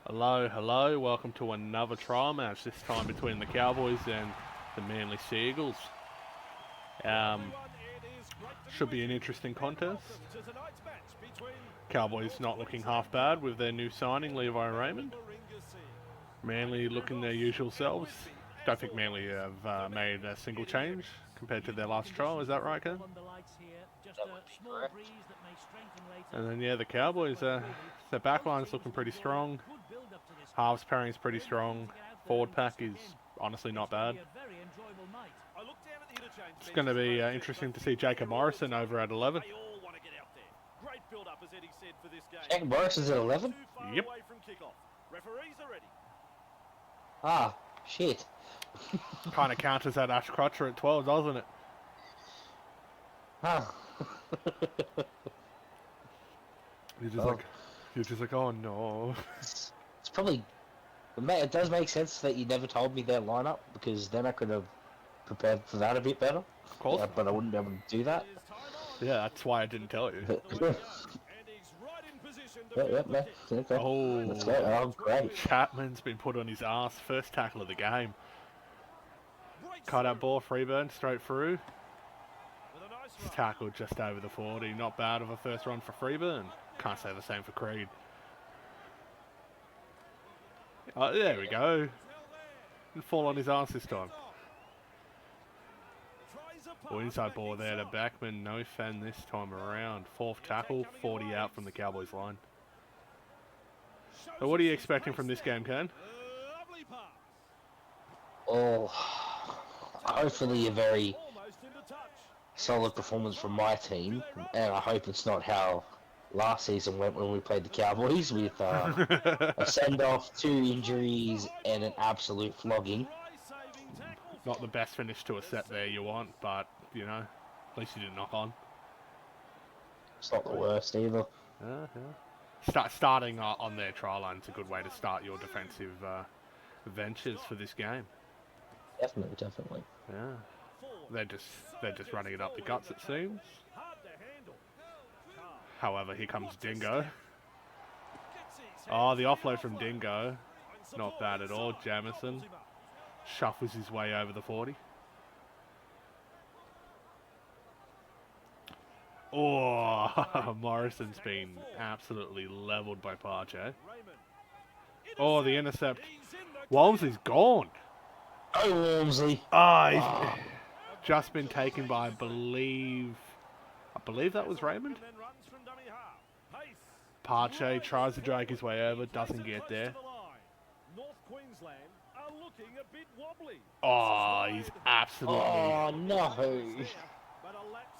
Hello, hello. Welcome to another trial match. This time between the Cowboys and the Manly Seagulls. Should be an interesting contest. Cowboys not looking half bad with their new signing, Levi Raymond. Manly looking their usual selves. Don't think Manly have made a single change compared to their last trial. Is that right, Ken? And then, yeah, the Cowboys, their backline's looking pretty strong. Halves pairing's pretty strong. Forward pack is honestly not bad. It's going to be interesting to see Jacob Morrison over at 11. Jacob Morrison's at 11? Yep. Ah, shit. Kind of counters that Ash Crutcher at 12, doesn't it? Ah. You're just like, oh no. It's probably... It does make sense that you never told me their lineup, because then I could have prepared for that a bit better. Of course. Yeah, but I wouldn't be able to do that. Yeah, that's why I didn't tell you. Yep, okay. Oh, Let's go. Oh, great. Chapman's been put on his ass. First tackle of the game. Cut out ball, Freeburn, straight through. He's tackled just over the 40. Not bad of a first run for Freeburn. Can't say the same for Creed. Oh, there we go. Didn't fall on his ass this time. Well, inside ball there to Backman. No fan this time around. Fourth tackle, 40 out from the Cowboys line. So what are you expecting from this game, Ken? Oh, hopefully a very solid performance from my team, and I hope it's not how last season went when we played the Cowboys with a send-off, 2 injuries, and an absolute flogging. Not the best finish to a set there you want, but, you know, at least you didn't knock on. It's not the worst either. Starting on their try line is a good way to start your defensive ventures for this game. Definitely. Yeah, they're just running it up the guts, it seems. However, here comes Dingo. Oh, the offload from Dingo, not bad at all. Jamison shuffles his way over the 40. Oh, Morrison's been absolutely leveled by Parche. Oh, the intercept. Walmsley's gone. Oh, Walmsley. He's just been taken by, I believe that was Raymond. Parche tries to drag his way over, doesn't get there. Oh, he's absolutely... Oh, no.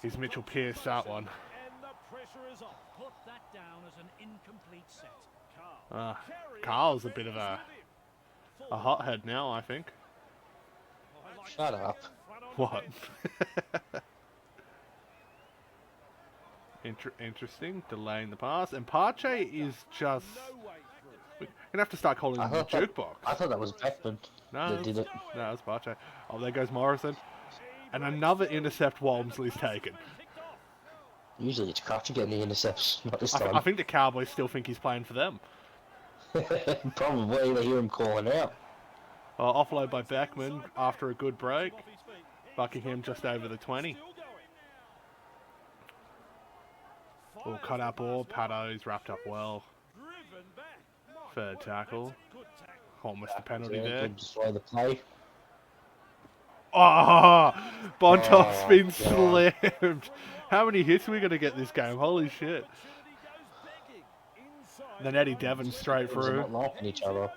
He's Mitchell Pearce, that one. Carl's a bit of a hothead now, I think. Shut up. What? Interesting. Delaying the pass. And Parche is just... We're going to have to start calling him the jukebox. I thought that was Beckman that did it. No, it's Parche. Oh, there goes Morrison. And another intercept Walmsley's taken. Usually it's Crutcher getting the intercepts, not this time. I think the Cowboys still think he's playing for them. Probably, they hear him calling out. Offload by Beckman after a good break. Buckingham just over the 20. Cut out ball. Paddo's wrapped up well. Third tackle. Almost a penalty there. Destroy the play. Oh, Bontoff's been slammed. How many hits are we going to get this game? Holy shit. Then Eddie Devon straight through. Not liking each other.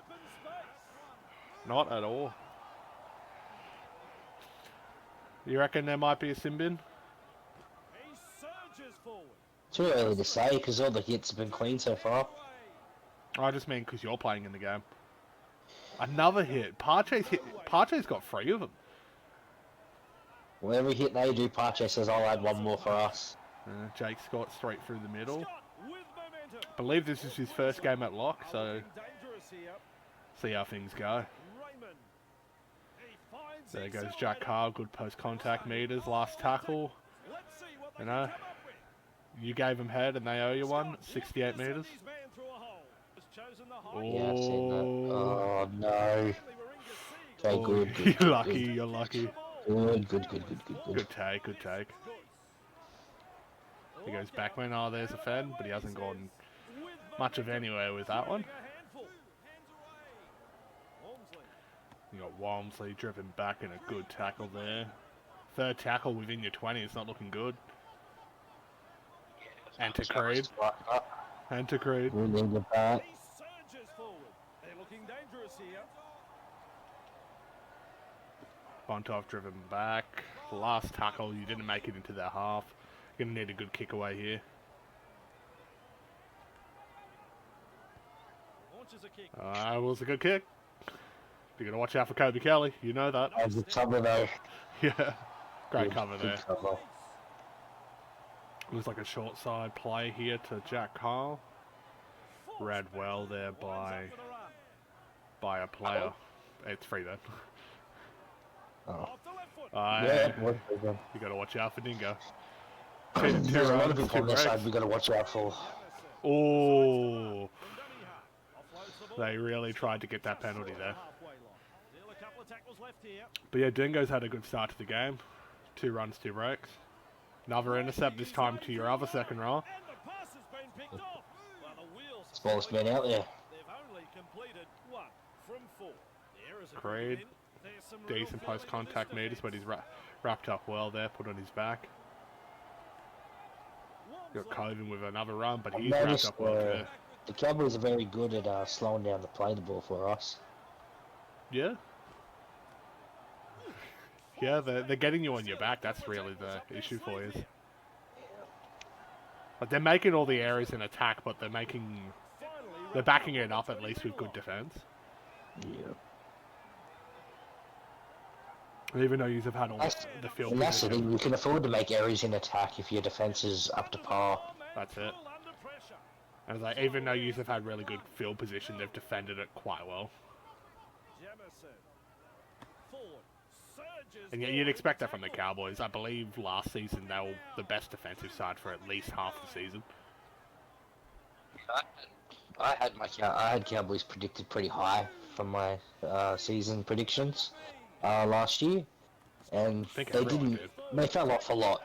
Not at all. You reckon there might be a sin bin? Too early to say, because all the hits have been clean so far. I just mean because you're playing in the game. Another hit. Parche's got 3 of them. Well, every hit they do, Parche says, I'll add 1 more for us. Jake Scott straight through the middle. I believe this is his first game at lock, so see how things go. There goes Jack Carl, good post-contact meters, last tackle. You know, you gave him head and they owe you one, 68 meters. Yeah, I've seen that. Oh, Oh no. Okay, oh, good, you're good, good, lucky, good. you're lucky. Good, good, good, good, good, good. Good take, good take. He goes backman. Oh, there's a Fed, but he hasn't gone much of anywhere with that one. You got Walmsley driven back in a good tackle there. Third tackle within your 20, it's not looking good. Enter Creed. Enter Creed. We need the back. Bontov driven back. Last tackle, you didn't make it into their half. You're going to need a good kick away here. It was a good kick. You're going to watch out for Kobe Kelly. You know that. As a cover though. Yeah. Great Good, cover there. good cover. Looks like a short side play here to Jack Kyle. Read well there by a player. It's free then. Oh. Yeah, what you got to watch out for Dingo. There's a lot of runs, people on two this breaks. side we got to watch out for. Oh, they really tried to get that penalty there. But yeah, Dingo's had a good start to the game. 2 runs, 2 breaks. Another intercept, this time to your other second row. Smallest man out there. Creed. Decent post-contact meters, but he's wrapped up well there, put on his back. Got Coven with another run, but he's wrapped up well too. The Cowboys are very good at slowing down the play the ball for us. Yeah. Yeah, they're getting you on your back. That's really the issue for you. But they're making all the errors in attack, but they're backing it up at least with good defense. Yeah. Even though you've had all the field and that's the position. thing, you can afford to make errors in attack if your defense is up to par. That's it. And like, even though you've had really good field position, they've defended it quite well. And yet you'd expect that from the Cowboys. I believe last season they were the best defensive side for at least half the season. I had Cowboys predicted pretty high from my season predictions last year, and they didn't. They fell off a lot,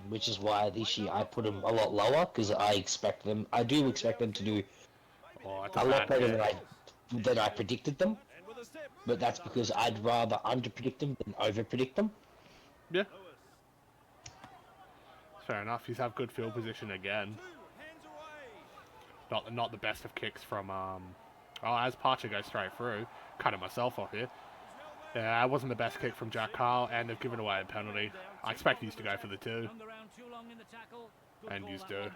which is why this year I put them a lot lower because I do expect them to do a lot better than I predicted them. But that's because I'd rather under-predict them than over-predict them. Yeah. Fair enough. He's have good field position again. Not the best of kicks from as Parcher goes straight through, cutting myself off here. Yeah, it wasn't the best kick from Jack Kyle, and they've given away a penalty. I expect he's to go for the 2. And he's do.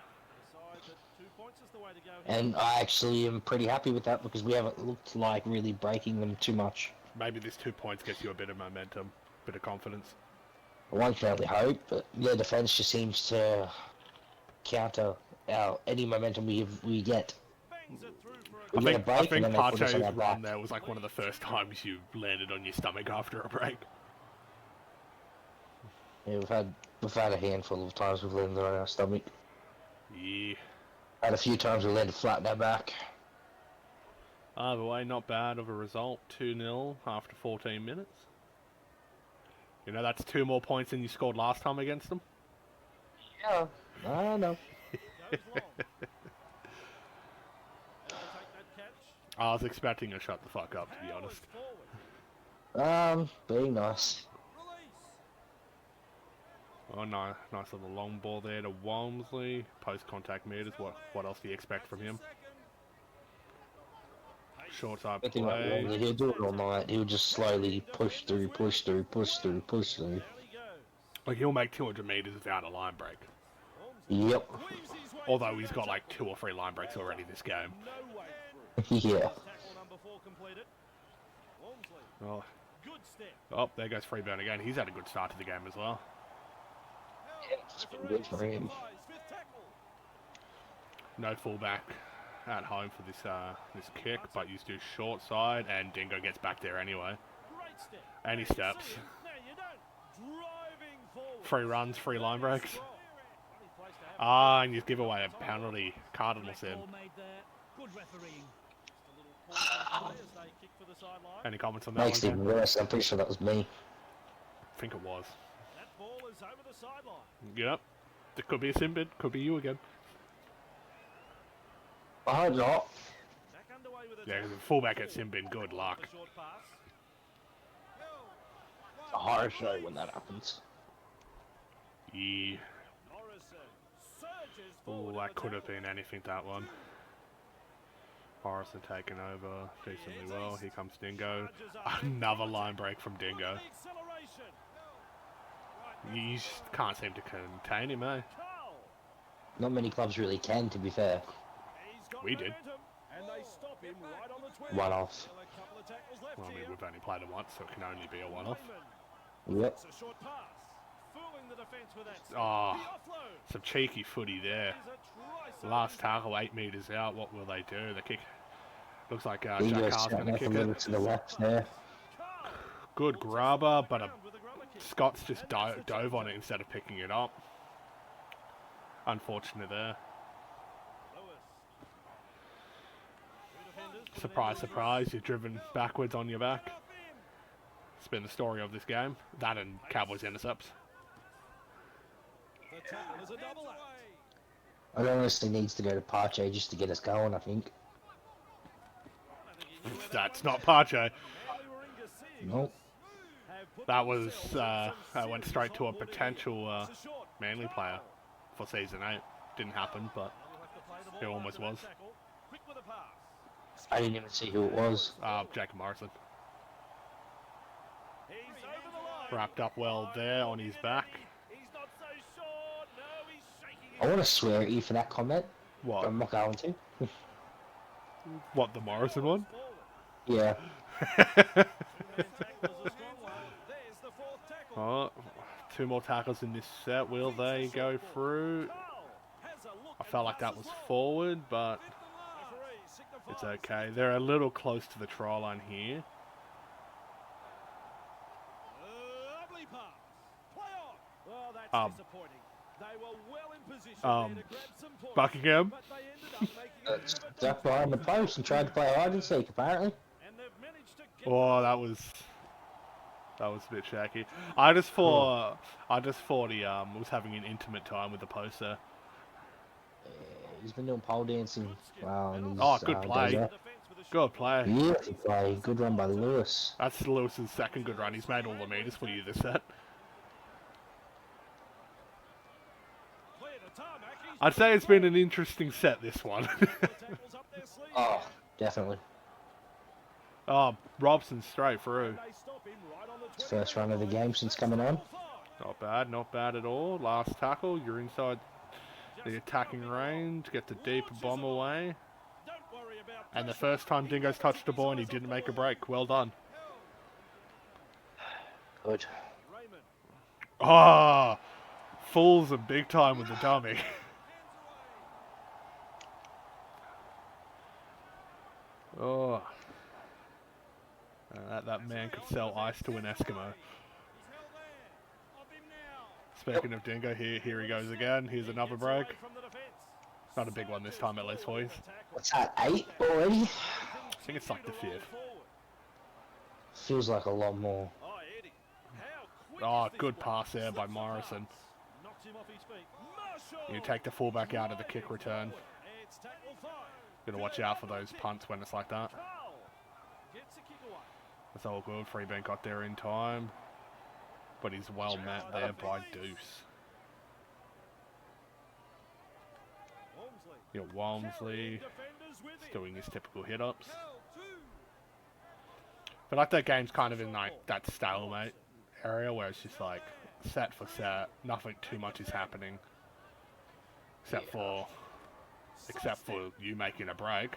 And I actually am pretty happy with that because we haven't looked like really breaking them too much. Maybe this 2 points gets you a bit of momentum, bit of confidence. One can only hope, but their defense just seems to counter any momentum we get. I think Parcher's run there was like one of the first times you landed on your stomach after a break. Yeah, we've had a handful of times we've landed on our stomach. Yeah. Had a few times we landed flat on our back. Either way, not bad of a result. 2-0 after 14 minutes. You know, that's 2 more points than you scored last time against them. Yeah, I know. I was expecting a shut the fuck up, to be honest. Being nice. Oh, no, nice little long ball there to Walmsley. Post-contact meters, what else do you expect from him? Short side play. He'll do it all night. He'll just slowly push through. Like, he'll make 200 meters without a line break. Yep. Although he's got like 2 or 3 line breaks already this game. Yeah. Oh, there goes Freeburn again. He's had a good start to the game as well. Yeah, it's been good for him. No fullback at home for this kick, but you do short side, and Dingo gets back there anyway. And he steps. 3 runs, 3 line breaks. And you give away a penalty. Cardinals in. Any comments on that Makes it one? even worse. I'm pretty sure that was me. I think it was. Yep. It could be a sin bin. Could be you again. I hope not. Yeah, because if fullback at sin bin, good luck. It's a horror show when that happens. Yeah. Oh, that could have been anything, that one. Morrison taking over decently well. Here comes Dingo. Another line break from Dingo. You just can't seem to contain him, eh? Not many clubs really can, to be fair. We did. One off. Well, I mean, we've only played it once, so it can only be a one-off. Yep. Oh, some cheeky footy there. Last tackle, 8 metres out. What will they do? The kick looks like Jack Carr's going to kick it. To the left there. Good grubber, but Scott's just dove on it instead of picking it up. Unfortunate there. Surprise, surprise, you're driven backwards on your back. It's been the story of this game. That and Cowboys intercepts. I honestly needs to go to Pache just to get us going, I think. That's not Pache. Nope. That was, I went straight to a potential Manly player for season 8. Didn't happen, but it almost was. I didn't even see who it was. Jacob Morrison. Wrapped up well there on his back. I want to swear at you for that comment. What? But I'm not going to. What, the Morrison one? Yeah. Oh, 2 more tackles in this set. Will they go through? I felt like that was forward, but it's okay. They're a little close to the try line here. Buckingham. Stuck behind the post and tried to play hide and seek, apparently. Oh, that was a bit shaky. I just thought he was having an intimate time with the poster. He's been doing pole dancing. Good play. Good play. Beautiful play. Good run by Lewis. That's Lewis's second good run. He's made all the meters for you this set. I'd say it's been an interesting set, this one. Oh, definitely. Oh, Robson straight through. First run of the game since coming on. Not bad at all. Last tackle, you're inside the attacking range. Get the deep bomb away. And the first time Dingo's touched the ball and he didn't make a break. Well done. Good. Ah, fools are big time with the dummy. Oh. That man could sell ice to an Eskimo. Speaking of Dingo, here he goes again. Here's another break. Not a big one this time, at least, boys. What's that, 8 already? I think it's like the 5th. Feels like a lot more. Oh, good pass there by Morrison. You take the fullback out of the kick return. Gotta watch out for those punts when it's like that. That's all good. Freebank got there in time. But he's well met there by Deuce. Walmsley doing his typical hit-ups. But like that game's kind of in like that stalemate area where it's just like set for set, nothing too much is happening. Except for you making a break.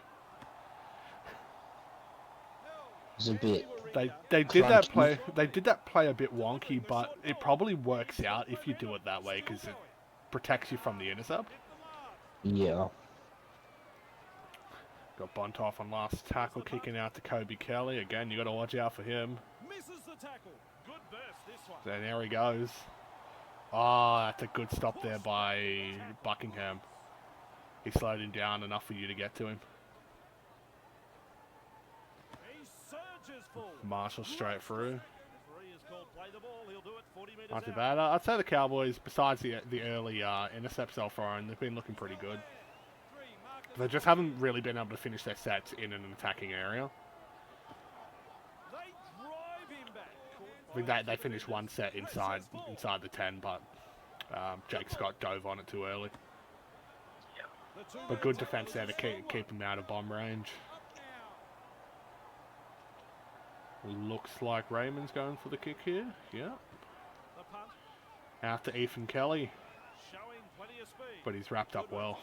It's a bit. They did that play a bit wonky, but it probably works out if you do it that way because it protects you from the intercept. Yeah. Got Bontoff on last tackle, kicking out to Kobe Kelly. Again, you got to watch out for him. And there he goes. Oh, that's a good stop there by Buckingham. He slowed him down enough for you to get to him. Marshall straight through. Not too bad. I'd say the Cowboys, besides the early intercepts they'll throw, they've been looking pretty good. They just haven't really been able to finish their sets in an attacking area. I think they finished one set inside the 10, but Jake Scott dove on it too early. But good defense there to keep him out of bomb range. Looks like Raymond's going for the kick here. Yeah. Out to Ethan Kelly. But he's wrapped up well.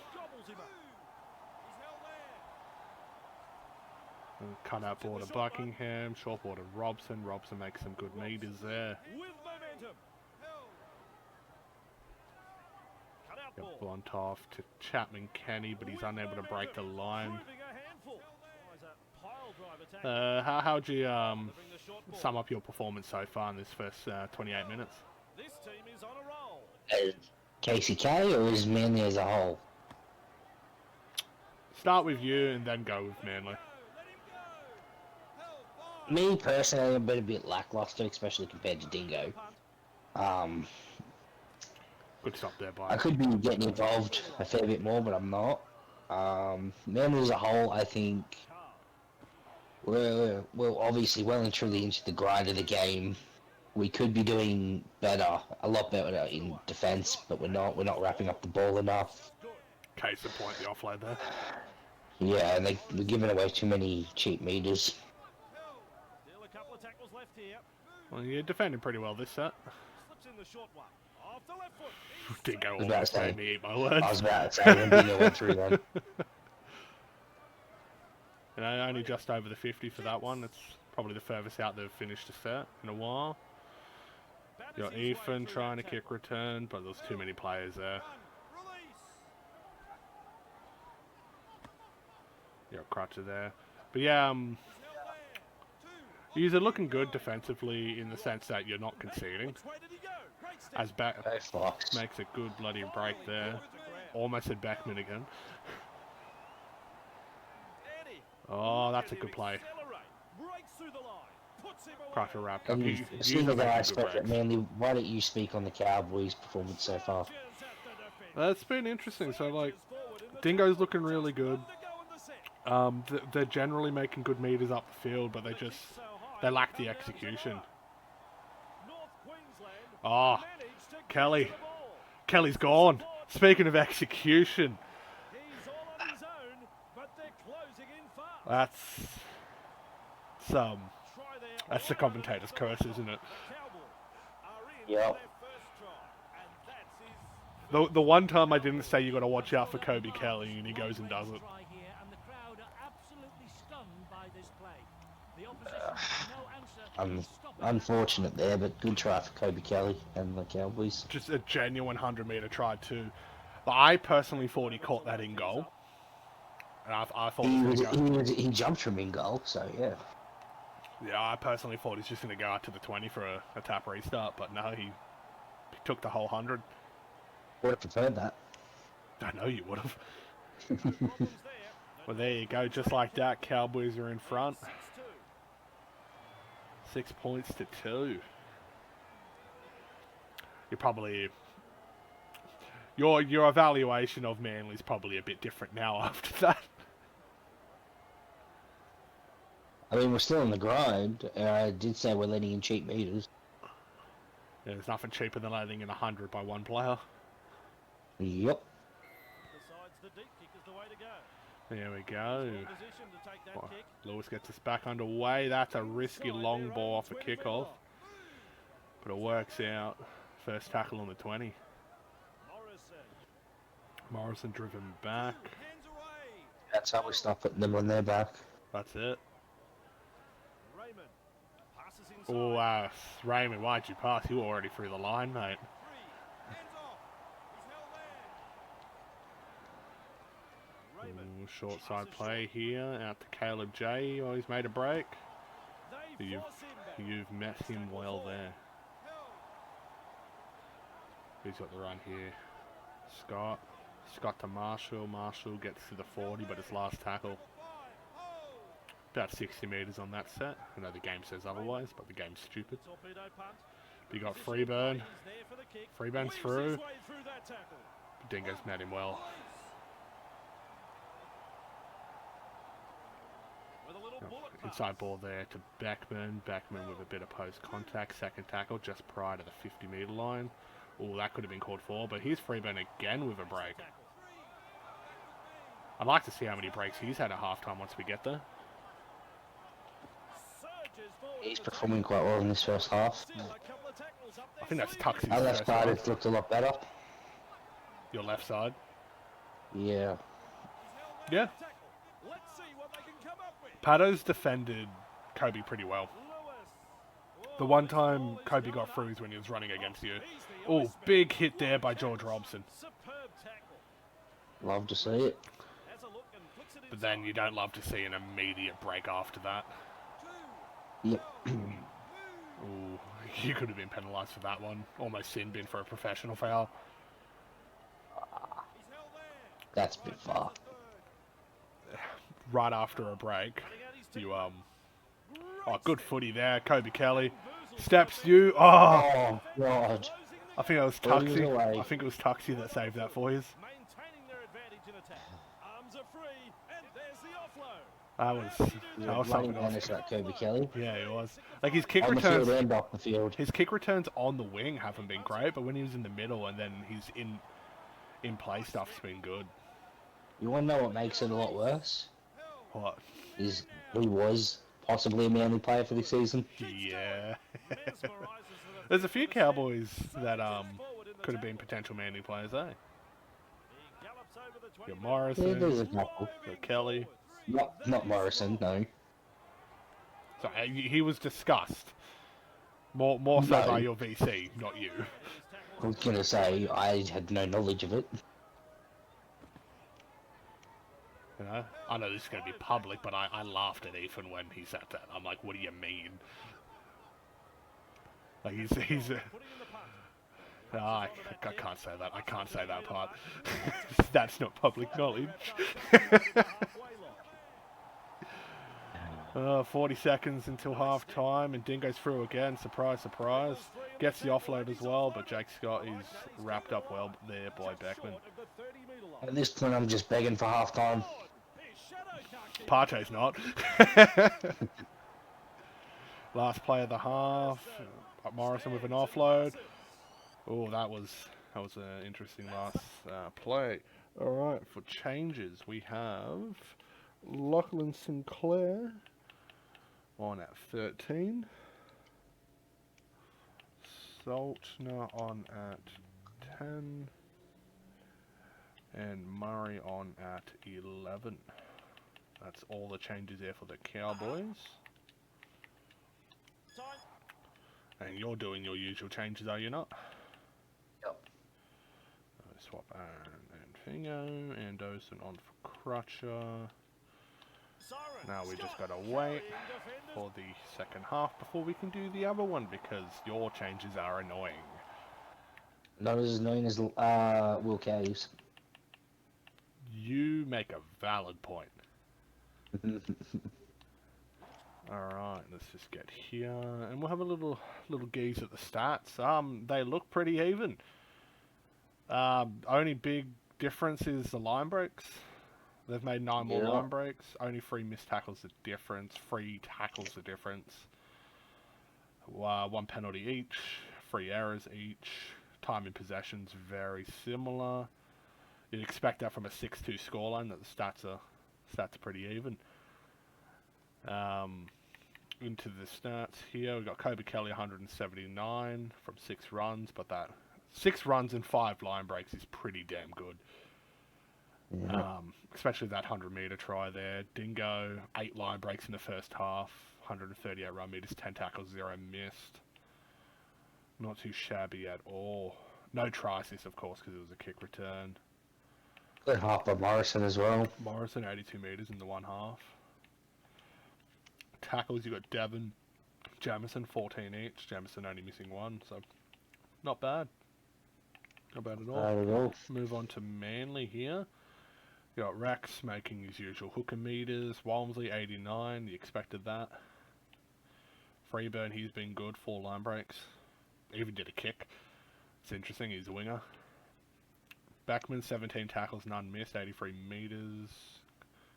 Cut out ball to Buckingham. Short ball to Robson. Robson makes some good meters there. Blunt off to Chapman Kenny, but he's unable to break the line. How would you sum up your performance so far in this first 28 minutes? KCK or is Manly as a whole? Start with you and then go with Manly. Me personally, I've been a bit lackluster, especially compared to Dingo. Good stop there, by I could be getting involved a fair bit more, but I'm not. Manly as a whole, I think we're obviously well and truly into the grind of the game. We could be doing better, a lot better in defence, but we're not. We're not wrapping up the ball enough. Case in point, the offload there. Yeah, and we're giving away too many cheap meters. Well, you're defending pretty well this set. Dingo almost made me eat my words. I was about to say when Dingo went through then. You know, only just over the 50 for that one. It's probably the furthest out they've finished a set in a while. You got Ethan trying to kick return, but there's too many players there. You got Crutcher there. But yeah, you're looking good defensively in the sense that you're not conceding. As makes a good bloody break there. Almost said Beckman again. Oh, that's a good play. Crusher wrapped up. Seeing the guy spoke at Manly, why don't you speak on the Cowboys' performance so far? It's been interesting. So, like, Dingo's looking really good. They're generally making good meters up the field, but they lack the execution. Oh, Kelly's gone. Speaking of execution, that's the commentator's curse, isn't it? Yep. The one time I didn't say you got to watch out for Kobe Kelly, and he goes and does it. I'm unfortunate there, but good try for Kobe Kelly and the Cowboys. Just a genuine 100-meter try too. But I personally thought he caught that in goal. And I thought he jumped from in goal, so yeah. Yeah, I personally thought he's just going to go out to the 20 for a tap restart, but no, he took the whole 100. Would have preferred that. I know you would have. Well, there you go. Just like that, Cowboys are in front. 6 points to 2. You're probably... Your evaluation of Manly is probably a bit different now after that. I mean, we're still in the grind. I did say we're letting in cheap meters. Yeah, there's nothing cheaper than letting in 100 by one player. Yep. There we go. Well, Lewis gets us back underway. That's a risky long ball off a kickoff. But it works out. First tackle on the 20. Morrison driven back. That's how we stop putting them on their back. That's it. Oh, Raymond, why'd you pass? You were already through the line, mate. Ooh, short side play here. Out to Caleb J. Oh, he's made a break. You've met him well there. Who's got the run here? Scott. Scott to Marshall. Marshall gets to the 40, but it's last tackle. About 60 metres on that set. I know the game says otherwise, but the game's stupid. But you got Freeburn. Freeburn's through. Dingo's met him well. Inside ball there to Beckman. Beckman with a bit of post contact. Second tackle just prior to the 50 metre line. Oh, that could have been called for, but here's Freeburn again with a break. I'd like to see how many breaks he's had at halftime once we get there. He's performing quite well in this first half. I think that's Tux's Our left first side one. has looked a lot better. Your left side. Yeah. Yeah. Paddo's defended Kobe pretty well. The one time Kobe got through is when he was running against you. Oh, big hit there by George Robson. Love to see it. But then you don't love to see an immediate break after that. Yep. Ooh, you could have been penalised for that one. Almost sin bin for a professional foul. That's a bit far. Right after a break, you oh, good footy there, Kobe Kelly steps you. Oh, God. I think it was Tuxie. I think it was Tuxie that saved that for you. That was something else. That Kobe Kelly. Yeah, it was. Like his kick On returns, the field and off the field. his kick returns on the wing haven't been great, but when he was in the middle and then he's in play stuff's been good. You want to know what makes it a lot worse? What? He was possibly a Manly player for this season. Yeah. There's a few Cowboys that could have been potential Manly players, eh? You got Morrison, Yeah, there's a couple. you got Kelly. Not Morrison, no. So he was discussed. More so by your VC, not you. I was gonna say I had no knowledge of it. You know, I know this is going to be public, but I laughed at Ethan when he said that. I'm like, what do you mean? Like he's I can't say that. I can't say that part. That's not public knowledge. 40 seconds until half time, and Dingo's through again. Surprise, surprise. Gets the offload as well, but Jake Scott is wrapped up well there by Beckman. At this point, I'm just begging for half time. Partey's not. Last play of the half. Morrison with an offload. Oh, that was an interesting last play. All right, for changes we have Lachlan Sinclair on at 13. Saltner on at 10. And Murray on at 11. That's all the changes there for the Cowboys. And you're doing your usual changes, are you not? Yep. Swap Aaron and Fingo and Dawson on for Crutcher. Now we just gotta wait for the second half before we can do the other one because your changes are annoying. Not as annoying as Will Caves. You make a valid point. Alright, let's just get here, and we'll have a little gaze at the stats. They look pretty even. Only big difference is the line breaks. They've made 9 more line breaks. Only 3 missed tackles the difference. 3 tackles the difference. 1 penalty each. 3 errors each. Time in possession's very similar. You'd expect that from a 6-2 scoreline that the stats are pretty even. Into the stats here, we've got Kobe Kelly 179 from 6 runs, but that 6 runs and 5 line breaks is pretty damn good. Yeah. Especially that 100-metre try there. Dingo, 8 line breaks in the first half, 138 run meters, 10 tackles, 0 missed. Not too shabby at all. No try assist, of course, because it was a kick return. Good half by Morrison as well. Morrison, 82 metres in the one half. Tackles, you got Devon, Jamison, 14 each. Jamison only missing 1, so not bad. Not bad at all. Not at all. Move on to Manly here. You got Rex making his usual hooker meters. Walmsley 89. You expected that. Freeburn, he's been good. 4 line breaks. Even did a kick. It's interesting. He's a winger. Beckman 17 tackles, none missed. 83 meters.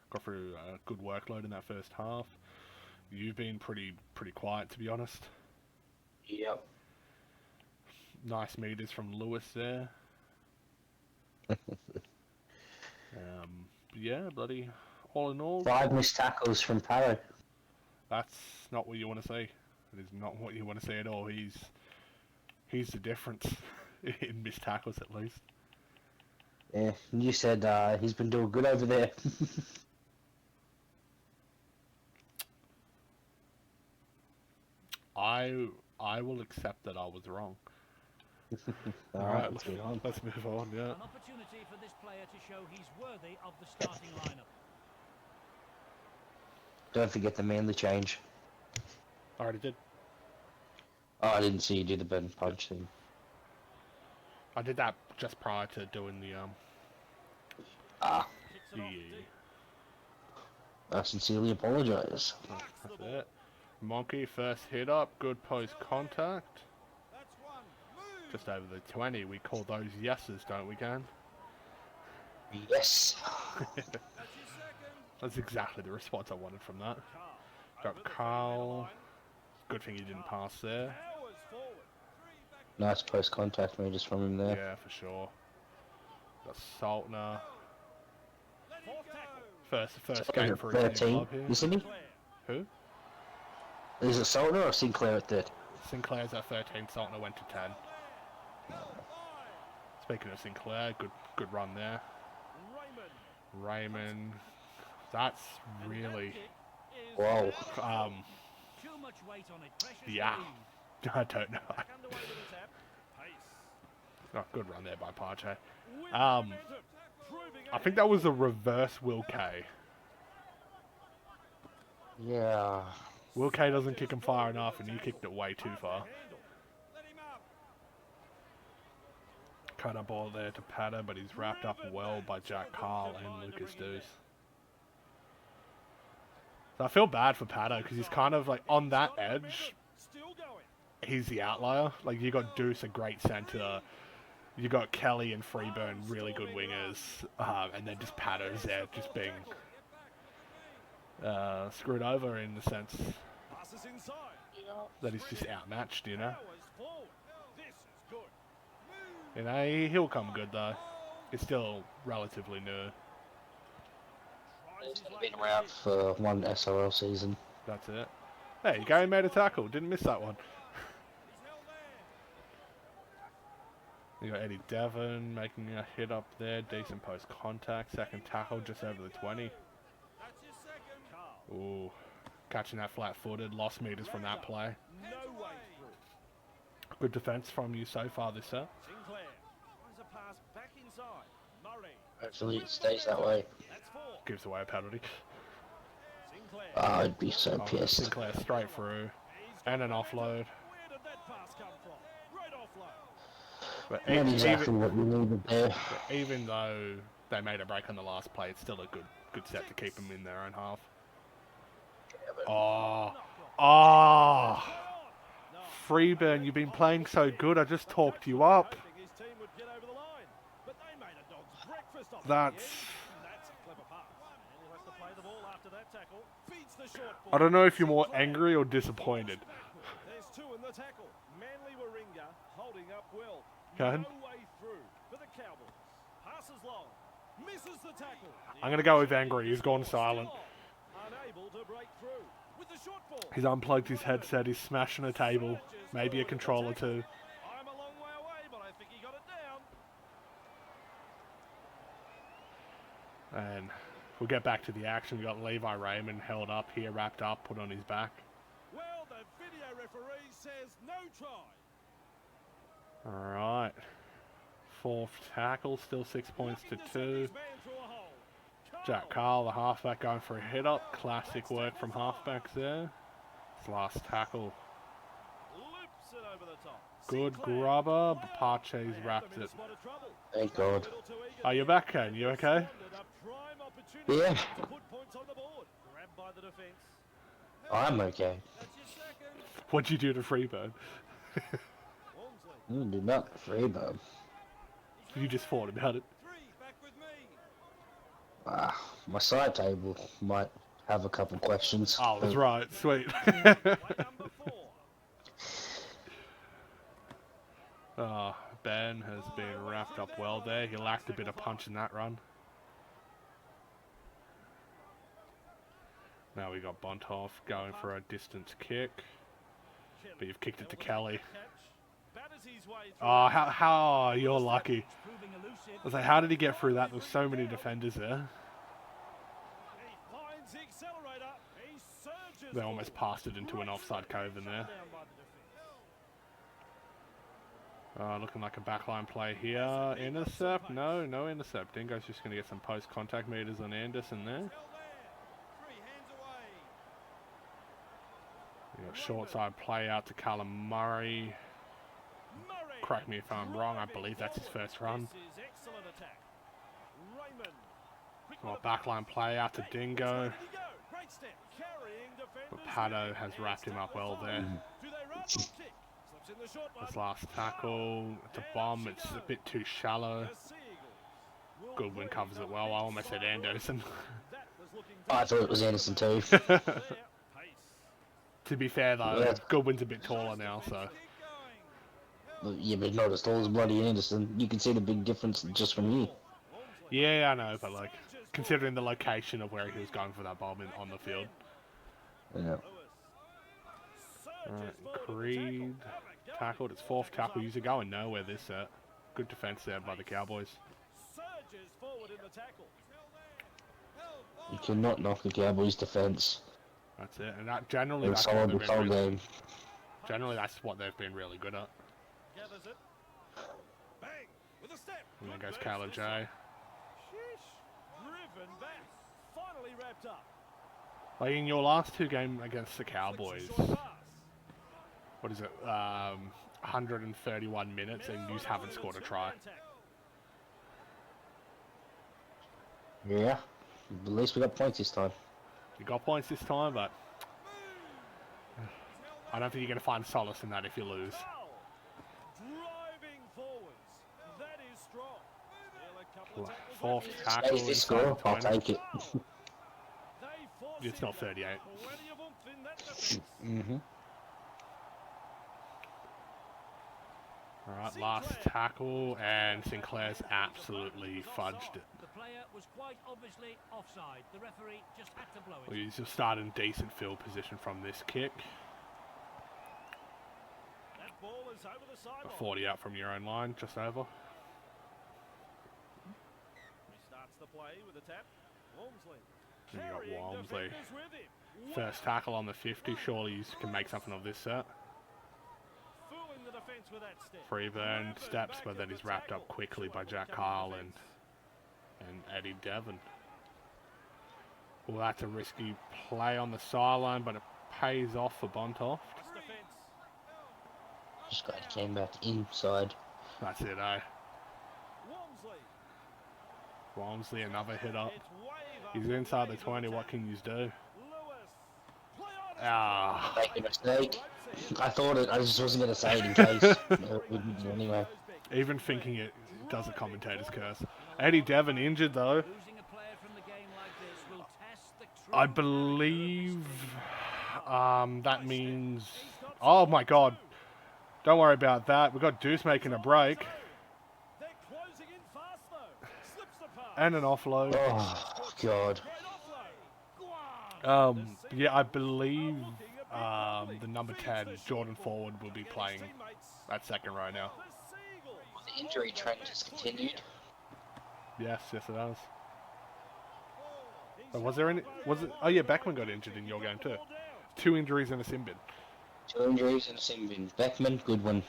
Got through a good workload in that first half. You've been pretty quiet, to be honest. Yep. Nice meters from Lewis there. Yeah, bloody. All in all, 5 missed tackles from Parrot. that's not what you want to see. It is not what you want to see at all. He's the difference in missed tackles, at least. Yeah, you said he's been doing good over there. I will accept that I was wrong. Alright, let's move on. Let's move on, yeah. An opportunity for this player to show he's worthy of the starting lineup. Don't forget the Manly change. I already did. Oh, I didn't see you do the bend punch thing. I did that just prior to doing the Ah, I sincerely apologise. That's it. Monkey first hit up, good post contact. Just over the 20. We call those yeses, don't we, Gan? Yes. That's exactly the response I wanted from that. Got Carl. Good thing he didn't pass there. Nice post contact meters from him there. Yeah, for sure. Got Saltner. First game for his new 13. club here. Isn't he? Who? Is it Saltner or Sinclair at 3rd? Sinclair's at 13. Saltner went to 10. Speaking of Sinclair, good run there. Raymond. That's really. Whoa. Yeah. I don't know. Oh, good run there by Pache. I think that was a reverse Will K. Yeah. Will K doesn't kick him far enough, and you kicked it way too far. Cut up ball there to Patter, but he's wrapped up well by Jack Carl and Lucas Deuce. So I feel bad for Patter because he's kind of like on that edge. He's the outlier. Like you got Deuce, a great centre. You got Kelly and Freeburn, really good wingers, and then just Patter's there, just being screwed over in the sense that he's just outmatched, you know. You know, he'll come good though. He's still relatively new. He's been around for 1 SRL season. That's it. Hey, Gary made a tackle. Didn't miss that one. You got Eddie Devon making a hit up there. Decent post contact. Second tackle just over the 20. Ooh. Catching that flat footed. Lost meters from that play. Good defense from you so far this set. Hopefully it stays that way. Gives away a penalty. Oh, I'd be so pissed. Sinclair straight through. And an offload. But Not exactly what we needed there. Even though they made a break on the last play, it's still a good set to keep them in their own half. Oh, Freeburn, you've been playing so good. I just talked you up. That's. I don't know if you're more angry or disappointed. Can? I'm going to go with angry. He's gone silent. He's unplugged his headset. He's smashing a table. Maybe a controller too. And we'll get back to the action. We've got Levi Raymond held up here, wrapped up, put on his back. Well, the video referee says no try. Alright. Fourth tackle, still 6 points to 2. Jack Carl, the halfback, going for a hit up. Classic work from halfbacks there. His last tackle. Good grubber, but Pache's wrapped it. Thank God. Are you back, Ken? You okay? Prime opportunity Yeah. to put points on the board. Grabbed by the defence. I'm okay. That's your second. What'd you do to Freeburn? Walmsley. Do not Freebo. You just thought about it. 3, back with me. My side table might have a couple questions. Oh, that's but right. Sweet. Play number 4. Oh, Ben has been wrapped up well there. He lacked a bit of punch in that run. Now we got Bontoff going for a distance kick. But you've kicked it to Kelly. Oh, how you're lucky. I was like, how did he get through that? There was so many defenders there. They almost passed it into an offside cove in there. Looking like a backline play here. Intercept? No, no intercept. Dingo's just going to get some post-contact meters on Anderson there. We got short side play out to Callum Murray. Correct me if I'm wrong, I believe that's his first run. Well, backline play out to Dingo. But Pato has wrapped him up well there. This last tackle, it's a bomb, it's a bit too shallow. Goodwin covers it well, I almost said Anderson. I thought it was Anderson too. To be fair though, Yeah. Goodwin's a bit taller now, so. Yeah, but not as tall as bloody Anderson. You can see the big difference just from here. Yeah, I know, but like, considering the location of where he was going for that bomb on the field. Yeah. Alright, Creed tackled, it's fourth tackle, usually going nowhere this set. Good defense there by the Cowboys. You cannot knock the Cowboys' defense. That's it, and that generally They're that's what solid they've this been whole really, game. generally that's what they've been really good at. And there goes Kayla J. Like in your last two games against the Cowboys, what is it, 131 minutes and you haven't scored a try. Yeah. At least we got points this time. You got points this time, but I don't think you're going to find solace in that if you lose. Fourth tackle Hey, this inside score, the I'll 20. take it. It's not 38. Mm-hmm. Alright, last tackle, and Sinclair's absolutely fudged it. The player was quite obviously offside. The referee just had to blow it. Well, he's just started in decent field position from this kick. A 40 out from your own line, just over. And you got Walmsley. First tackle on the 50, surely you can make something of this set. Freeburn steps, but then he's wrapped up quickly by Jack Kyle and Eddie Devon. Well, that's a risky play on the sideline, but it pays off for Bontoff. This guy came back inside. That's it, eh? Walmsley, another hit up. He's inside the 20, what can you do? Ah. Make a mistake. I thought it, I just wasn't going to say it in case. No, it wouldn't do anyway. Even thinking it does a commentator's curse. Eddie Devon injured though. I believe that means... Oh my god. Don't worry about that. We've got Deuce making a break. And an offload. Oh, God. Yeah, I believe the number 10, Jordan Forward, will be playing that second row now. The injury trend has continued. Yes, yes it does. Oh, was there any... Was it... Oh yeah, Beckman got injured in your game too. 2 injuries and a sin bin. 2 injuries and a sin bin. Beckman, good one.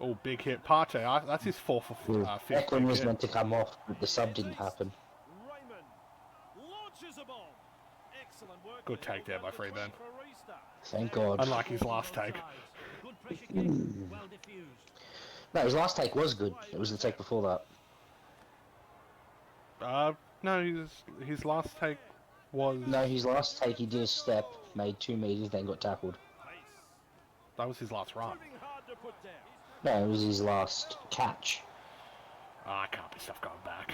Oh, big hit. Partey, that's his 4th or 5th. Beckman was hit. meant to come off, but the sub didn't happen. Good take there by Freeburn. Thank God. Unlike his last take. No, his last take was good. It was the take before that. No, his last take was... No, his last take, he did a step, made 2 meters, then got tackled. That was his last run. Proving hard to put down. No, it was his last catch. Oh, I can't be stuff going back.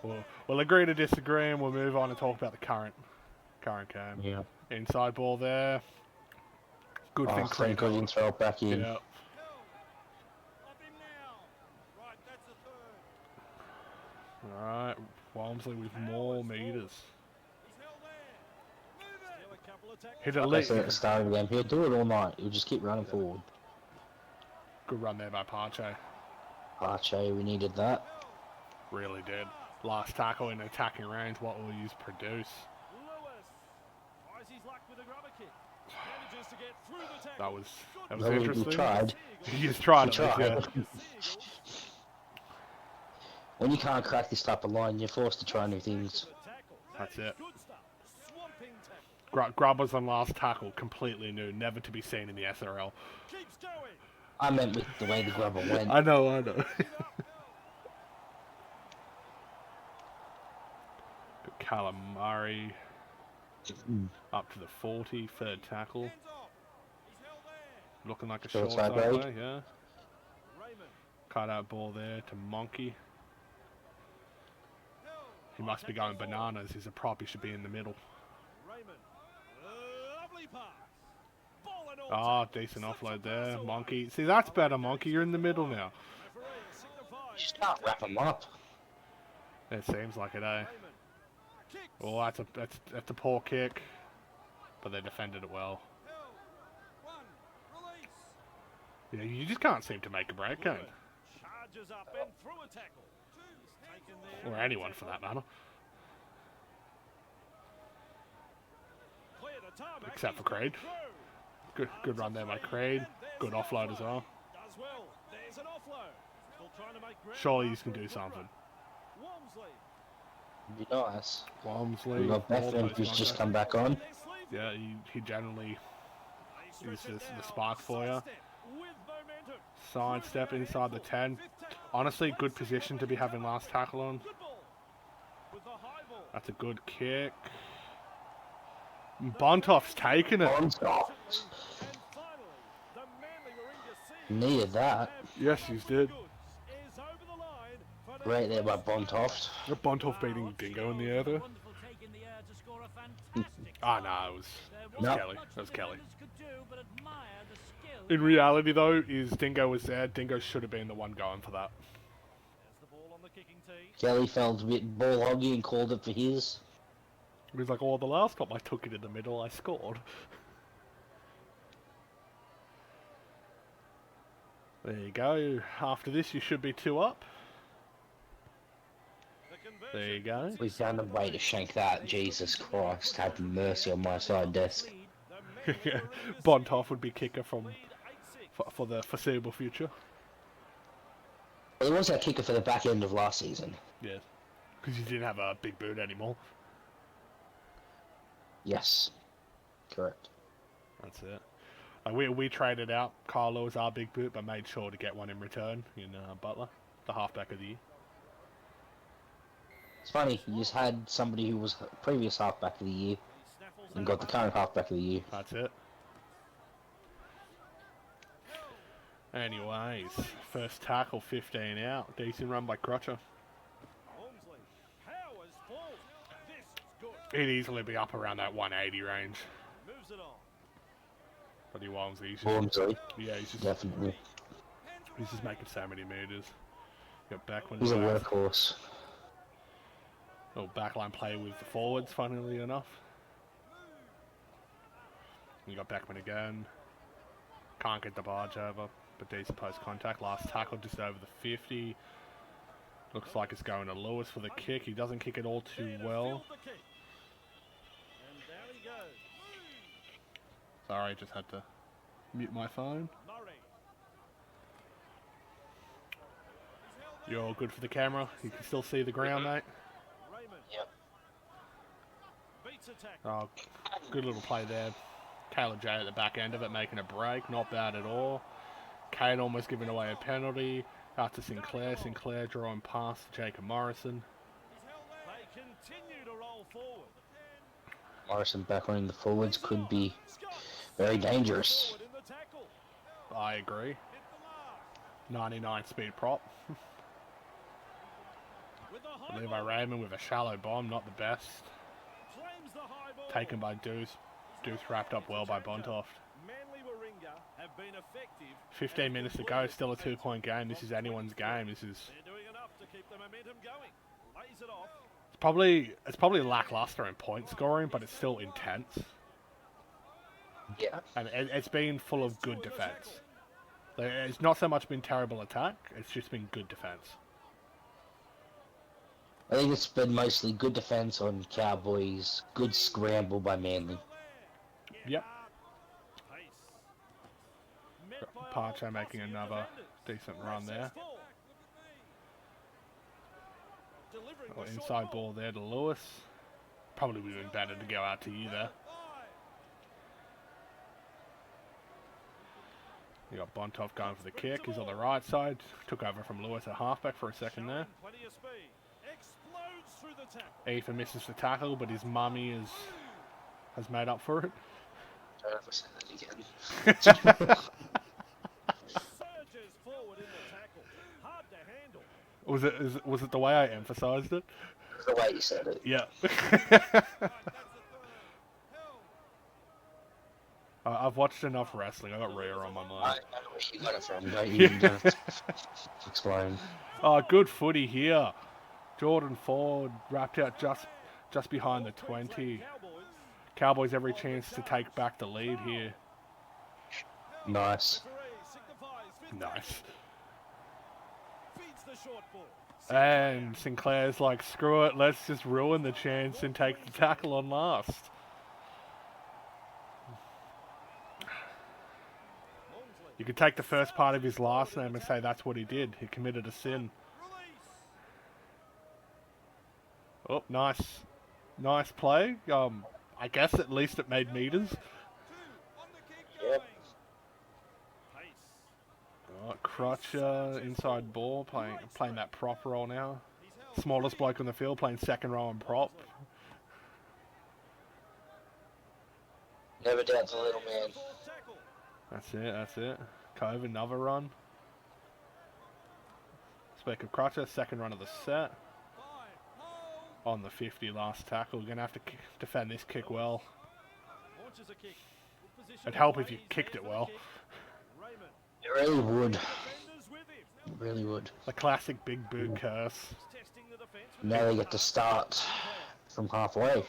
Walmsley. We'll agree to disagree, and we'll move on and talk about the current game. Yeah. Inside ball there. Good Oh, thing thank God he didn't throw it back in. Yeah. Up him now. Right, that's a third. Alright, Walmsley with more meters. He's held there. Move it. Still a couple of tackles. Hit Like I elite. said at the start of the game, he'll do it all night. He'll just keep running forward. Good run there by Pache. Arche, we needed that. Really did. Last tackle in attacking range. What will you produce? Lewis tries his luck with a grubber kick. Manages to get through the tackle. That was Well, he interesting. tried. He just tried He it. Yeah. tried. When you can't crack this type of line, you're forced to try new things. That's it. Good stuff. Swamping tackle. Grubbers on last tackle, completely new, never to be seen in the SRL. Keeps going. I meant with the way the grubber went. I know. Callum Murray up to the 40, third tackle. Hands off. He's held there. Looking like a Short short side side break. play, yeah. Raymond. Cut out ball there to Monkey. He must be going bananas. He's a prop. He should be in the middle. Raymond. Lovely pass. Ball and all. Ah, decent offload there. Monkey. See, that's better, Monkey. You're in the middle now. Referee signifies. You just can't wrap him up. It seems like it, eh? Raymond. Kicks. Well, that's a poor kick, but they defended it well. Held. One. Release. Yeah, you just can't seem to make a break, can you? Charges up and through a tackle. He's taken there. Or anyone for that matter, Clear the tarmac. except for He's gone Craig. through. Good run there by Craig. Good offload as well. Does well. There's an offload. Still trying to make ground. Surely you can do something. Walmsley. Be nice. Walmsley. We got Bethlehem, all who's those just guys. come back on. Yeah, he generally They is stretch it the down. spark for you. Sidestep with momentum. Sidestep inside the 10. Honestly, good position to be having last tackle on. Good ball. With the high ball. That's a good kick. Bontoff's taking it. On top. And finally, the Manly Warringah Sea Needed that. Yes, he's did. Goods is over the line for the Right there by Bontoft. Bontoff beating Dingo in the air there. Wonderful take in the air to score a fantastic Ah, goal. no, it was No. Kelly. Much That was the Kelly. defenders could do, but admire the skill. In reality, though, is Dingo was there. Dingo should have been the one going for that. There's the ball on the kicking tee. Kelly felt a bit ball hoggy and called it for his. He was like, oh, the last time I took it in the middle, I scored. There you go. After this, you should be 2 up. The conversion. There you go. We found a way to shank that. Jesus Christ, have mercy on my side desk. The Manly Warringah Sea Bontoff would be kicker from lead 8-6. for the foreseeable future. Well, it was our kicker for the back end of last season. Yeah. Because you didn't have a big boot anymore. Yes. Correct. That's it. We traded out Carlo as our big boot, but made sure to get one in return in Butler, the halfback of the year. It's funny, you just had somebody who was previous halfback of the year He snaffles and that got the current halfback of the year. That's it. Anyways, first tackle, 15 out. Decent run by Crutcher. Walmsley. Powers ball. This is good. He'd easily be up around that 180 range. Moves it on. But he won't. He's just, Walmsley, yeah, he's definitely. just making so many meters. Got Beckman. He's a back. workhorse. Little backline play with the forwards, funnily enough. You got Beckman again. Can't get the barge over, but decent post contact. Last tackle just over the 50. Looks like it's going to Lewis for the kick. He doesn't kick it all too There to well. field the kick. And down he goes. Sorry, just had to mute my phone. Murray. You're all good for the camera. You can still see the ground, mate. Raymond. Yep. Beats attack. Oh, good little play there. Kayla J at the back end of it making a break. Not bad at all. Kane almost giving away a penalty. Out to Sinclair. Sinclair drawing past Jacob Morrison. They continue to roll forward. Morrison back running the forwards could be very dangerous. Forward in the tackle. I agree. Hit the mark. 99 speed prop. With the high Levi ball. Raymond with a shallow bomb. Not the best. Claims the high ball. Taken by Deuce. Deuce wrapped up well by Bontoft. Manly Warringah have been effective. 15 minutes to go. Still a 2-point game. This is anyone's game. This is... They're doing enough to keep the momentum going. Lays it off. It's probably lackluster in point scoring, but it's still intense. Yeah. And it's been full of good defense. It's not so much been terrible attack, it's just been good defense. I think it's been mostly good defense on Cowboys, good scramble by Manly. Yep. Pace. Met by a Parcho whole making posse of another defenders. decent run there. Delivering Oh, the short inside ball there to Lewis. Probably would have been better to go out to you there. You got Bontoff going for the kick. He's on the right side. Took over from Lewis at halfback for a second there. Plenty of speed. Explodes through the tackle. Ethan misses the tackle, but his mummy has made up for it. Don't ever say that again. Surges forward in the tackle. Hard to handle. Was it the way I emphasised it? The way you said it. Yeah. I've watched enough wrestling. I got Rhea on my I mind. know where you got it from. Don't you don't have to explain. Oh, good footy here. Jordan Ford wrapped out just behind the 20. Cowboys every chance to take back the lead here. Nice. Nice. Feeds the short ball. And Sinclair's like, screw it, let's just ruin the chance and take the tackle on last. You could take the first part of his last name and say that's what he did. He committed a sin. Oh, nice. Nice play. I guess at least it made meters. Yep. Oh, Crutcher, inside ball, playing that prop role now. Smallest bloke on the field, playing second row and prop. Never doubt the little man. That's it. Cove, another run. Speak of Crutcher, second run of the set. On the 50, last tackle. We're going to have to defend this kick well. It'd help if you kicked it well. It really would. It really would. The classic big boot curse. Now they get to start from halfway.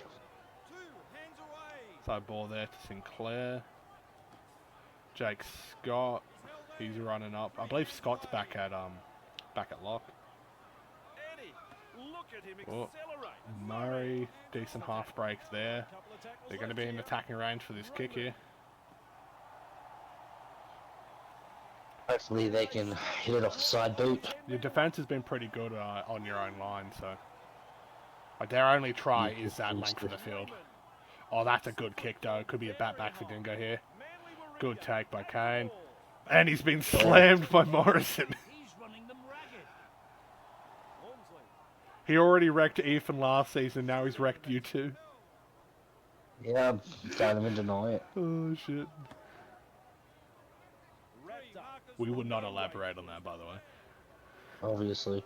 Side ball there to Sinclair. Jake Scott. He's running up. I believe Scott's back at lock. Oh, Murray, decent half breaks there. They're going to be in attacking range for this kick here. Hopefully they can hit it off the side boot. Your defense has been pretty good on your own line, so their only try is that length of the field. Oh, that's a good kick though. Could be a bat back for Dingo here. Good take by Kane. And he's been slammed by Morrison. He's running them ragged. He already wrecked Ethan last season, now he's wrecked you too. Yeah, don't even deny it. Oh shit. We would not elaborate on that, by the way. Obviously.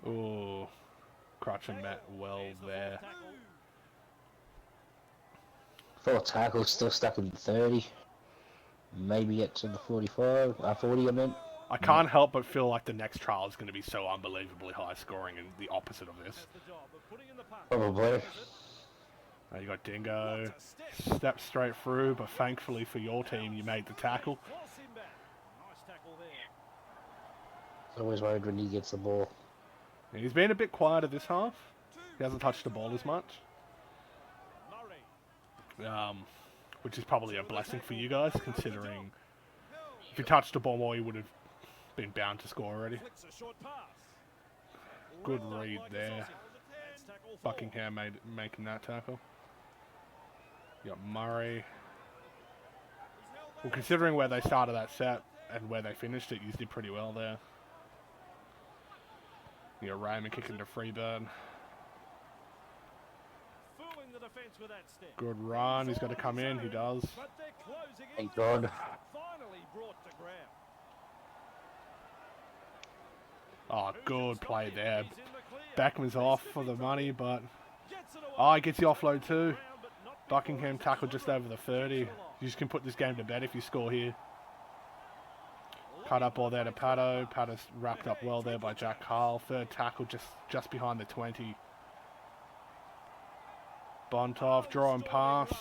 Oh, Crutch and Matt well there. 4 tackles, still stuck in the 30. Maybe get to the 45, 40 I meant. I can't help but feel like the next trial is going to be so unbelievably high scoring and the opposite of this. Probably. You got Dingo, stepped straight through, but thankfully for your team, you made the tackle. Always worried when he gets the ball. And he's been a bit quieter this half. He hasn't touched the ball as much. Which is probably a blessing for you guys, considering if you touched the ball more, you would have been bound to score already. Good read there. Buckingham making that tackle. You got Murray. Well, considering where they started that set and where they finished it, you did pretty well there. You know, Raymond kicking to Freeburn. Fooling the defence with that step. Good run. He's got to come in. He does. But they're closing in. Thank God. Finally brought to ground. Oh, good play there. He's in the clear. Beckman's off for the money, but... Gets it away. Oh, he gets the offload too. Ground, but not Buckingham before tackled just over the 30. You just can put this game to bed if you score here. Cut up ball there to Pato. Pato's wrapped up well there by Jack Carl. Third tackle just behind the 20. Bontoff, draw and pass.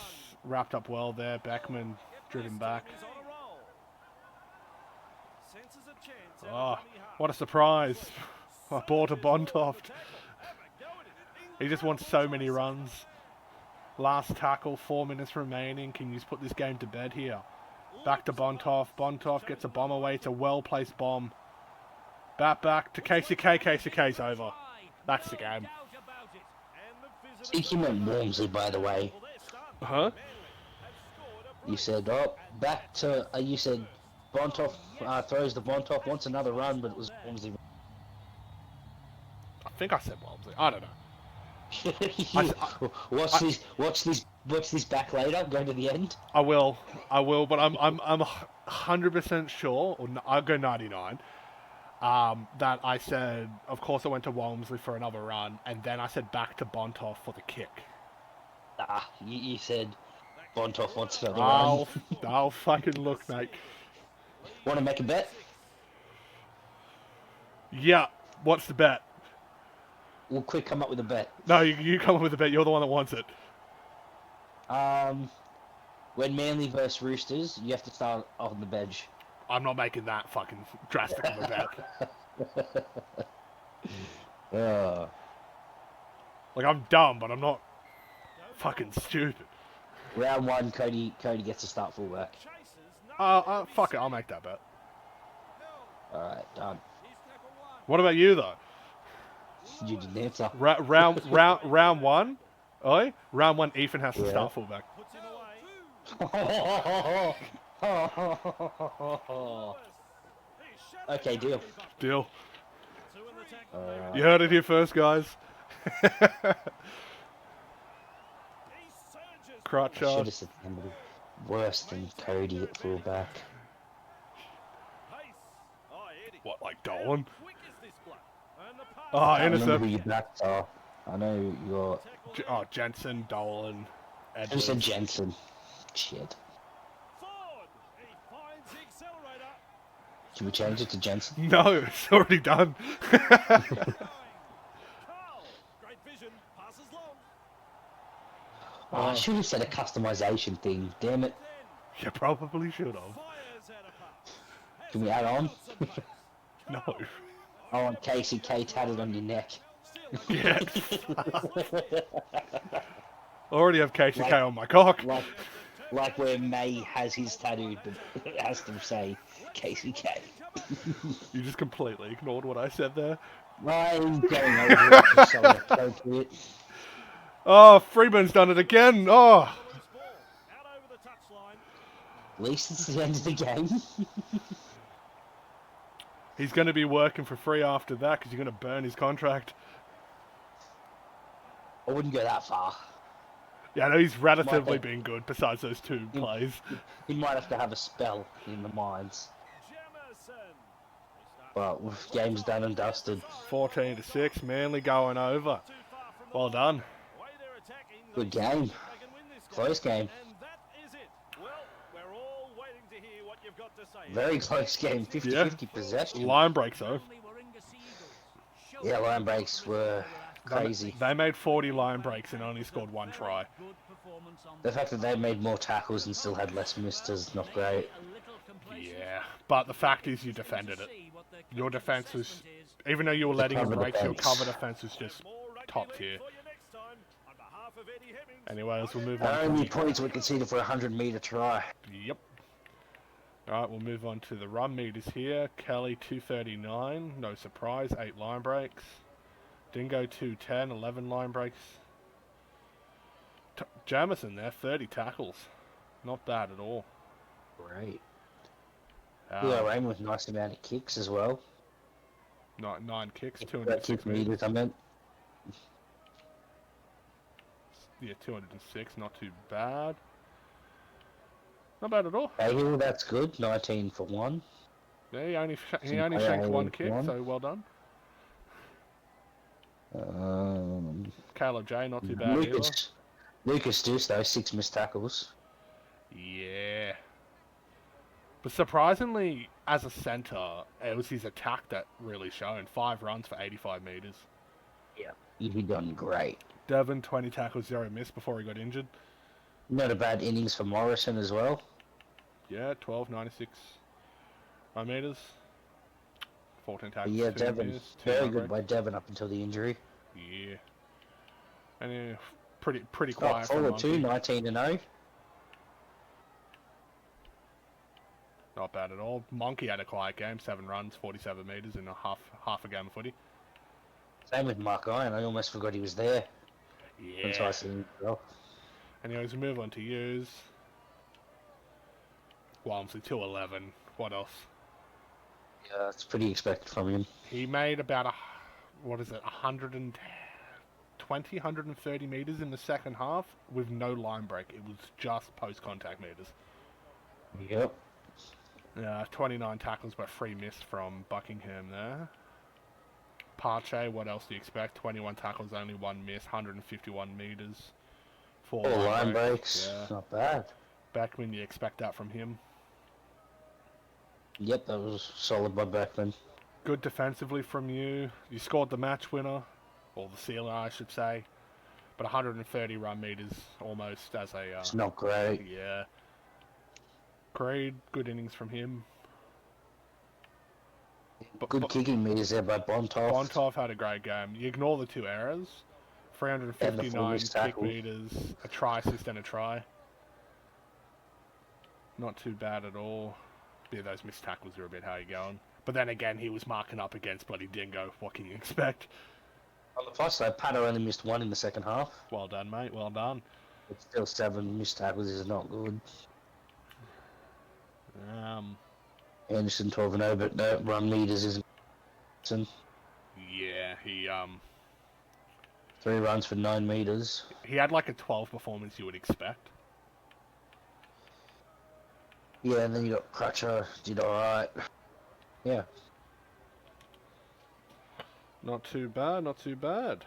Wrapped up well there. Beckman driven back. He's on a roll. Senses a chance out Oh, of dummy half. what a surprise. A ball to Bontoft. He just wants so many runs. Last tackle, 4 minutes remaining. Can you just put this game to bed here? Back to Bontoff. Bontoff gets a bomb away. It's a well-placed bomb. Back to KCK. KCK's over. That's the game. Speaking of Walmsley, by the way, Huh? you said, back to, you said Bontoff throws the Bontoff, wants another run, but it was Walmsley. I think I said Walmsley. I don't know. Watch this back later, go to the end. I will, but I'm 100% sure, or I'll go 99. That I said, of course, I went to Walmsley for another run, and then I said back to Bontoff for the kick. You said Bontoff wants another I'll fucking look, mate. Want to make a bet? Yeah, what's the bet? We'll quick come up with a bet. No, you come up with the bet. You're the one that wants it. When Manly versus Roosters, you have to start on the bench. I'm not making that fucking drastic of a bet. Like, I'm dumb, but I'm not fucking stupid. Round one, Cody gets to start fullback. Fuck it, I'll make that bet. Alright, done. What about you, though? You didn't answer. Round one? Oi? Round one, Ethan has to Yeah. start fullback. Puts him away. Okay, deal. Deal. Two in the tackle. You heard it here first, guys. He surges. Crotch I should shot. have said somebody worse than Cody at fullback. Pace. Oh, Eddie. What, like Dolan? How quick is this bloke? And the pass. Oh, I remember intercept. who your backs are. I know you're... Jensen, Dolan, I Edwards. said Jensen. Shit. Forward. He finds the accelerator. Should we change it to Jensen? No, it's already done. Carl. Great vision. Passes long. Oh, I should have said a customization thing. Damn it. You probably should have. Fires out a pass. Can we add on? No. I want KCK tatted on your neck. Yeah. Already have KCK on my cock. Like where May has his tattooed, but it has to say KCK. You just completely ignored what I said there. I'm going over it for so appropriate. Oh, Freeman's done it again. Oh. Out over the touchline. At least it's the end of the game. He's going to be working for free after that because you're going to burn his contract. I wouldn't go that far. Yeah, I know he's relatively Might be. been good besides those two plays. He might have to have a spell in the mines. Jamison. But with game's done and dusted. 14-6, Manly going over. Well done. Way they're attacking. Good game. They can win this Close game. And that is it. Well, we're all waiting to hear what you've got to say. Very close game. 50-50 possession. Line breaks though. Yeah, line breaks were crazy. They made 40 line breaks and only scored one try. The fact that they made more tackles and still had less missed is not great. Yeah, but the fact is you defended it. Your defense was, even though you were letting them cover break, your defense. cover defense was just top tier. For you next time, on behalf of Eddie Hemmings. Anyways, we'll move on. Only points were conceded for a 100-meter try. Yep. Alright, we'll move on to the run meters here. Kelly 239, no surprise, 8 line breaks. Dingo 210, 11 line breaks. Jamison there, 30 tackles. Not bad at all. Great. Um, Yeah, Rain with nice amount of kicks as well. 9 kicks, About 206 meters. meters, I meant. Yeah, 206, not too bad. Not bad at all. Cahill, that's good. 19 for 1. Yeah, he Sinclair, only shanked 18 one for kick, 1. so well done. Um, Caleb J, not too bad either. Lucas Deuce, though, 6 missed tackles. Yeah. But surprisingly, as a centre, it was his attack that really shone. 5 runs for 85 metres. Yeah. He'd done great. Devon, 20 tackles, 0 miss before he got injured. Not a bad innings for Morrison as well. Yeah, 12, 96 run metres. 14 But tackles, yeah, 2 Devon. miss, 2 Very run good by breaks. Devon up until the injury. Yeah. And yeah, pretty Not quiet from forward too, Monkey. 19 to 0. Not bad at all. Monkey had a quiet game, 7 runs, 47 metres in a half a game of footy. Same with Mark Iron. I almost forgot he was there. Until I Yeah. seen him. Well, Anyways, we move on to use. Walmsley, 211. What else? yeah, it's pretty expected from him. He made about 120, 130 metres in the second half with no line break. It was just post-contact metres. Yep. 29 tackles but 3 missed from Buckingham there. Parche, what else do you expect? 21 tackles, only 1 miss, 151 metres. 4 All line line breaks. Yeah. Not bad. Beckman, you expect that from him. Yep, that was solid by Beckman. Good defensively from you. You scored the match winner, or the sealer, I should say. But 130 run meters almost as a. It's not great. Yeah. Great, good innings from him. Good kicking meters there by Bontoff. Bontov had a great game. You ignore the 2 errors. 359 missed kick tackles. meters, a try assist and a try. Not too bad at all. Yeah, those missed tackles are a bit how you going. But then again, he was marking up against bloody Dingo. What can you expect? On the plus side, Pato only missed 1 in the second half. Well done, mate. Well done. But still 7 missed tackles is not good. Anderson 12 and 0, but no run meters isn't. Yeah, he 3 runs for 9 meters. had like a 12 performance you would expect. Yeah, and then you got Crutcher, did alright. Yeah. Not too bad, not too bad.